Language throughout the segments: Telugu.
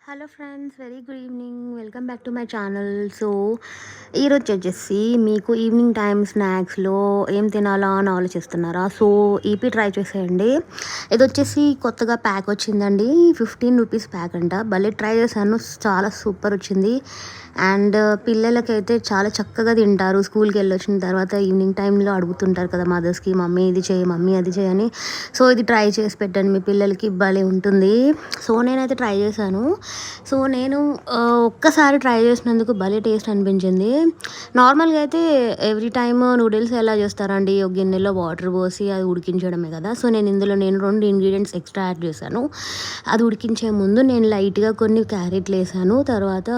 Hello friends, very good evening. Welcome back to my channel. So ఈరోజు వచ్చేసి మీకు ఈవినింగ్ టైం స్నాక్స్లో ఏం తినాలా అని ఆలోచిస్తున్నారా? సో ఈపీ ట్రై చేసేయండి. ఇది వచ్చేసి కొత్తగా ప్యాక్ వచ్చిందండి, 15 రూపీస్ ప్యాక్ అంట. భలే ట్రై చేశాను, చాలా సూపర్ వచ్చింది. అండ్ పిల్లలకైతే చాలా చక్కగా తింటారు. స్కూల్కి వెళ్ళి వచ్చిన తర్వాత ఈవినింగ్ టైంలో అడుగుతుంటారు కదా మదర్స్కి, మమ్మీ ఇది చేయి, మమ్మీ అది చేయని. సో ఇది ట్రై చేసి పెట్టండి మీ పిల్లలకి, భలే ఉంటుంది. సో నేనైతే ట్రై చేశాను. సో నేను ఒక్కసారి ట్రై చేసినందుకు భలే టేస్ట్ అనిపించింది. నార్మల్గా అయితే ఎవ్రీ టైమ్ నూడిల్స్ ఎలా చేస్తారండి, ఒక గిన్నెలో వాటర్ పోసి అది ఉడికించడమే కదా. సో నేను ఇందులో 2 ఇంగ్రీడియంట్స్ ఎక్స్ట్రా యాడ్ చేశాను. అది ఉడికించే ముందు నేను లైట్గా కొన్ని క్యారెట్లు వేసాను. తర్వాత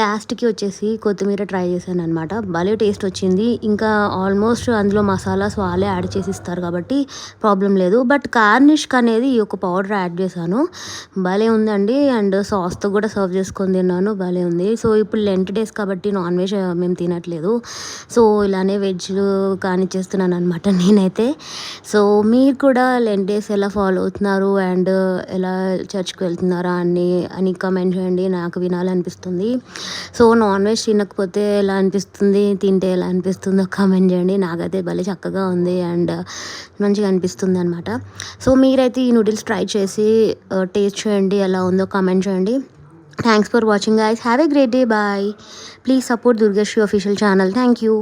లాస్ట్కి వచ్చేసి కొత్తిమీర ట్రై చేశాను అనమాట. భలే టేస్ట్ వచ్చింది. ఇంకా ఆల్మోస్ట్ అందులో మసాలాస్ వాళ్ళే యాడ్ చేసి ఇస్తారు కాబట్టి ప్రాబ్లం లేదు. బట్ కార్నిష్క్ అనేది ఈ ఒక పౌడర్ యాడ్ చేశాను, భలే ఉందండి. అండ్ సాస్తో కూడా సర్వ్ చేసుకొని తిన్నాను, భలే ఉంది. సో ఇప్పుడు లెంట్ డేస్ కాబట్టి నాన్ వెజ్ మేము తినట్లేదు. సో ఇలానే వెజ్ కానిచ్చేస్తున్నాను అనమాట నేనైతే. సో మీరు కూడా లెంట్ డేస్ ఎలా ఫాలో అవుతున్నారు అండ్ ఎలా చర్చ్కి వెళ్తున్నారా అని కమెంట్ చేయండి, నాకు వినాలనిపిస్తుంది. సో నాన్ వెజ్ తినకపోతే ఎలా అనిపిస్తుంది, తింటే ఎలా అనిపిస్తుందో కామెంట్ చేయండి. నాకైతే భలే చక్కగా ఉంది అండ్ మంచిగా అనిపిస్తుంది అనమాట. సో మీరైతే ఈ నూడిల్స్ ట్రై చేసి టేస్ట్ చేయండి, ఎలా ఉందో కామెంట్ చేయండి. Thanks for watching guys. Have a great day. Bye. Please support Durgasri official channel. Thank you.